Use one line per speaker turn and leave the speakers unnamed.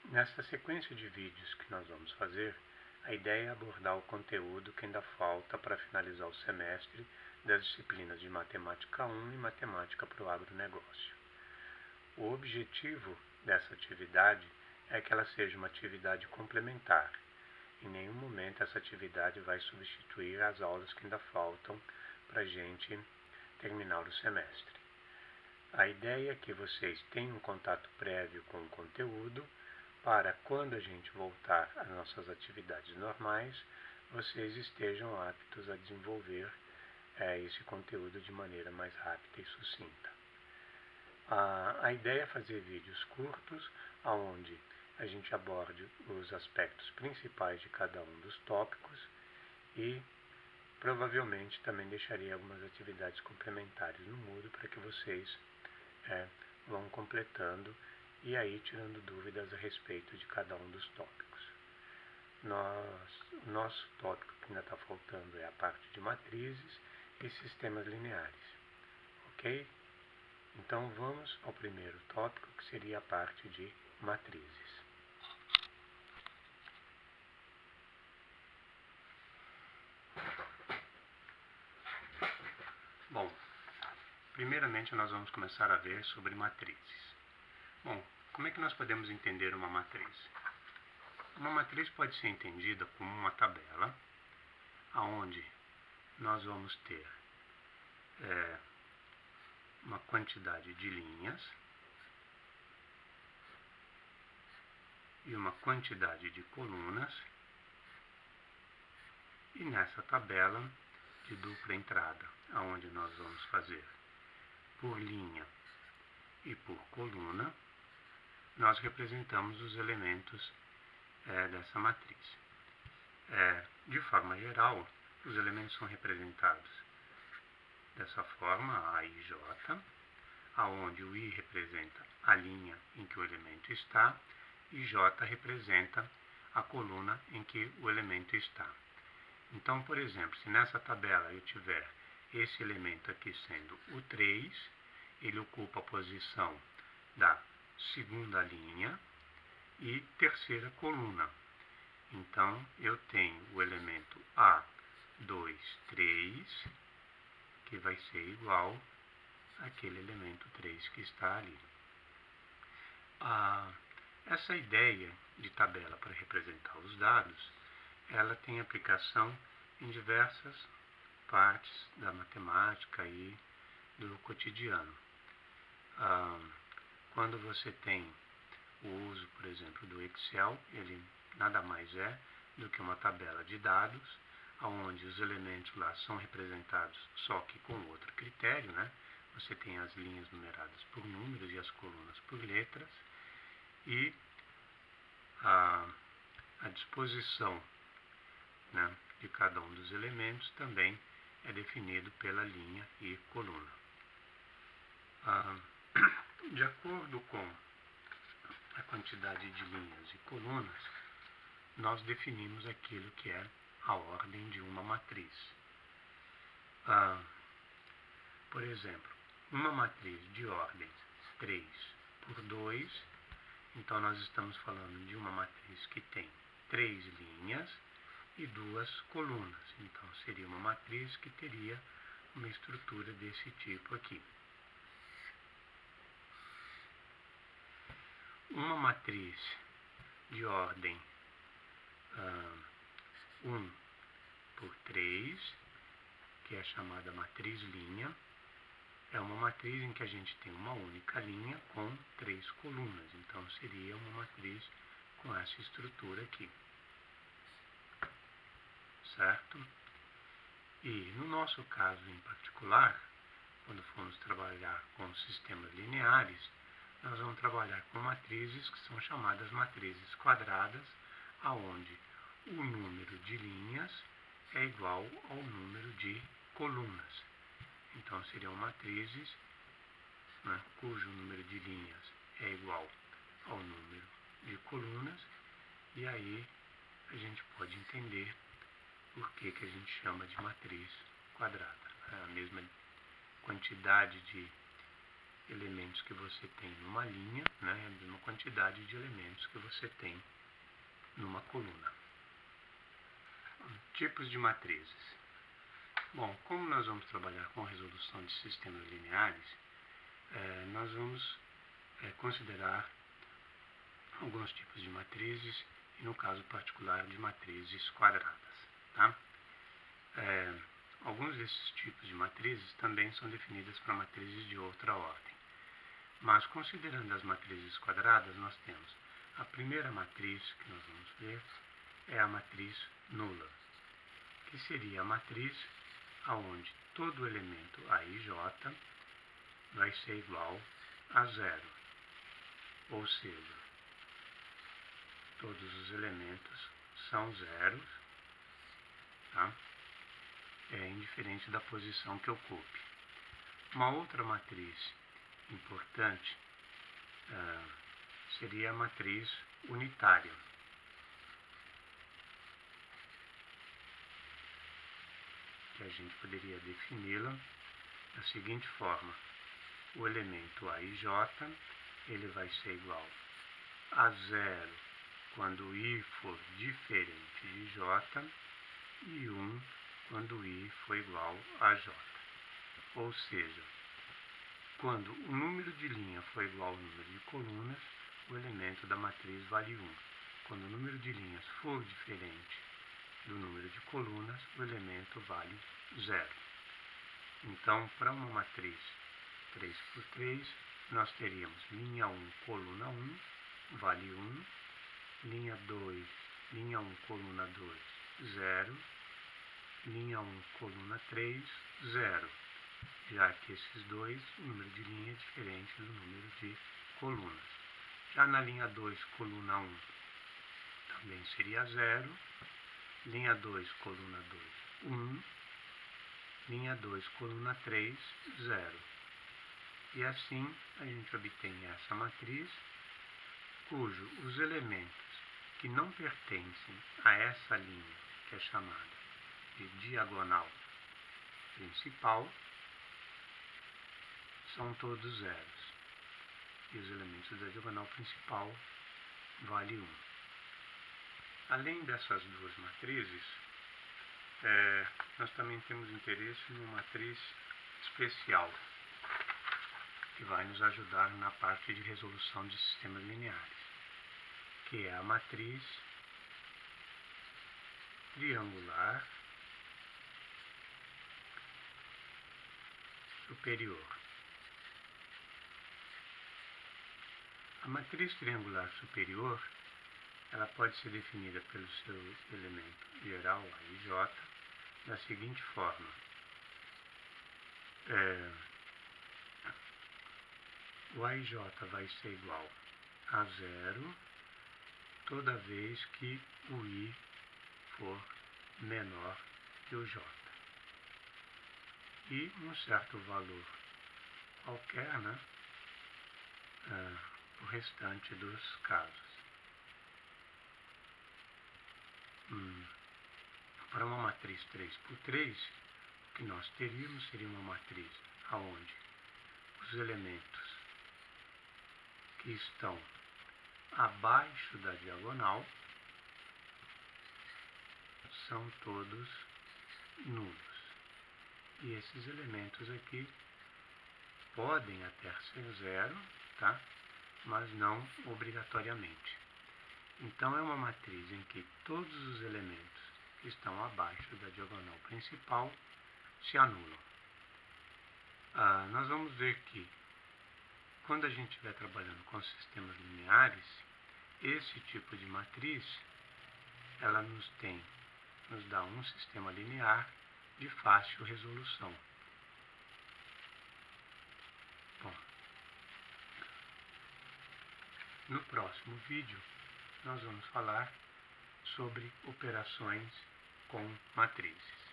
Nesta sequência de vídeos que nós vamos fazer, a ideia é abordar o conteúdo que ainda falta para finalizar o semestre das disciplinas de Matemática 1 e Matemática para o Agronegócio. O objetivo dessa atividade é que ela seja uma atividade complementar. Em nenhum momento essa atividade vai substituir as aulas que ainda faltam para a gente terminar o semestre. A ideia é que vocês tenham um contato prévio com o conteúdo para quando a gente voltar às nossas atividades normais, vocês estejam aptos a desenvolver esse conteúdo de maneira mais rápida e sucinta. A ideia é fazer vídeos curtos, onde a gente aborde os aspectos principais de cada um dos tópicos e provavelmente também deixarei algumas atividades complementares no Moodle para que vocês vão completando e aí tirando dúvidas a respeito de cada um dos tópicos. O nosso tópico que ainda está faltando é a parte de matrizes e sistemas lineares, ok? Então vamos ao primeiro tópico, que seria a parte de matrizes. Bom, primeiramente nós vamos começar a ver sobre matrizes. Bom, como é que nós podemos entender uma matriz? Uma matriz pode ser entendida como uma tabela, onde nós vamos ter uma quantidade de linhas e uma quantidade de colunas, e nessa tabela de dupla entrada, onde nós vamos fazer por linha e por coluna, nós representamos os elementos dessa matriz. De forma geral, os elementos são representados dessa forma, A e J, onde o I representa a linha em que o elemento está e J representa a coluna em que o elemento está. Então, por exemplo, se nessa tabela eu tiver esse elemento aqui sendo o 3, ele ocupa a posição da segunda linha e terceira coluna. Então, eu tenho o elemento A, 2, 3, que vai ser igual àquele elemento 3 que está ali. Essa ideia de tabela para representar os dados, ela tem aplicação em diversas partes da matemática e do cotidiano. Quando você tem o uso, por exemplo, do Excel, ele nada mais é do que uma tabela de dados, onde os elementos lá são representados só que com outro critério, né? Você tem as linhas numeradas por números e as colunas por letras, e a disposição, né, de cada um dos elementos também é definido pela linha e coluna. De acordo com a quantidade de linhas e colunas, nós definimos aquilo que é a ordem de uma matriz. Por exemplo, uma matriz de ordem 3 por 2, então nós estamos falando de uma matriz que tem 3 linhas e 2 colunas. Então seria uma matriz que teria uma estrutura desse tipo aqui. Uma matriz de ordem 1 por 3, que é chamada matriz linha, é uma matriz em que a gente tem uma única linha com 3 colunas. Então seria uma matriz com essa estrutura aqui. Certo? E no nosso caso em particular, quando formos trabalhar com sistemas lineares, nós vamos trabalhar com matrizes que são chamadas matrizes quadradas, onde o número de linhas é igual ao número de colunas. Então seriam matrizes, né, cujo número de linhas é igual ao número de colunas, e aí a gente pode entender por que a gente chama de matriz quadrada. É a mesma quantidade de elementos que você tem numa linha, né, é a mesma quantidade de elementos que você tem numa coluna. Tipos de matrizes. Bom, como nós vamos trabalhar com resolução de sistemas lineares, nós vamos considerar alguns tipos de matrizes e, no caso particular, de matrizes quadradas. Tá? Alguns desses tipos de matrizes também são definidas para matrizes de outra ordem. Mas, considerando as matrizes quadradas, nós temos a primeira matriz que nós vamos ver é a matriz nula, que seria a matriz onde todo elemento aij vai ser igual a zero, ou seja, todos os elementos são zeros, tá? Indiferente da posição que ocupe. Uma outra matriz importante seria a matriz unitária, que a gente poderia defini-la da seguinte forma: o elemento aij ele vai ser igual a zero quando i for diferente de j e 1 quando i for igual a j. Ou seja, quando o número de linha for igual ao número de colunas, o elemento da matriz vale 1. Quando o número de linhas for diferente do número de colunas, o elemento vale 0. Então, para uma matriz 3 por 3, nós teríamos linha 1, coluna 1, vale 1, linha 2, linha 1, coluna 2, 0, linha 1, coluna 3, 0, já que esses dois, o número de linha é diferente do número de colunas. Já na linha 2, coluna 1, também seria 0, linha 2, coluna 2, 1, linha 2, coluna 3, 0. E assim a gente obtém essa matriz, cujo os elementos que não pertencem a essa linha, que é chamada de diagonal principal, são todos zeros. E os elementos da diagonal principal valem 1. Além dessas duas matrizes, nós também temos interesse numa matriz especial, que vai nos ajudar na parte de resolução de sistemas lineares, que é a matriz triangular superior. A matriz triangular superior, ela pode ser definida pelo seu elemento geral, aij, da seguinte forma: o aij vai ser igual a 0 toda vez que o i for menor que o j. E um certo valor qualquer, né, o restante dos casos. Para uma matriz 3 por 3, o que nós teríamos seria uma matriz onde os elementos que estão abaixo da diagonal são todos nulos. E esses elementos aqui podem até ser zero, tá? Mas não obrigatoriamente. Então, é uma matriz em que todos os elementos que estão abaixo da diagonal principal se anulam. Nós vamos ver que, quando a gente estiver trabalhando com sistemas lineares, esse tipo de matriz, ela nos dá um sistema linear de fácil resolução. Bom, no próximo vídeo, nós vamos falar sobre operações com matrizes.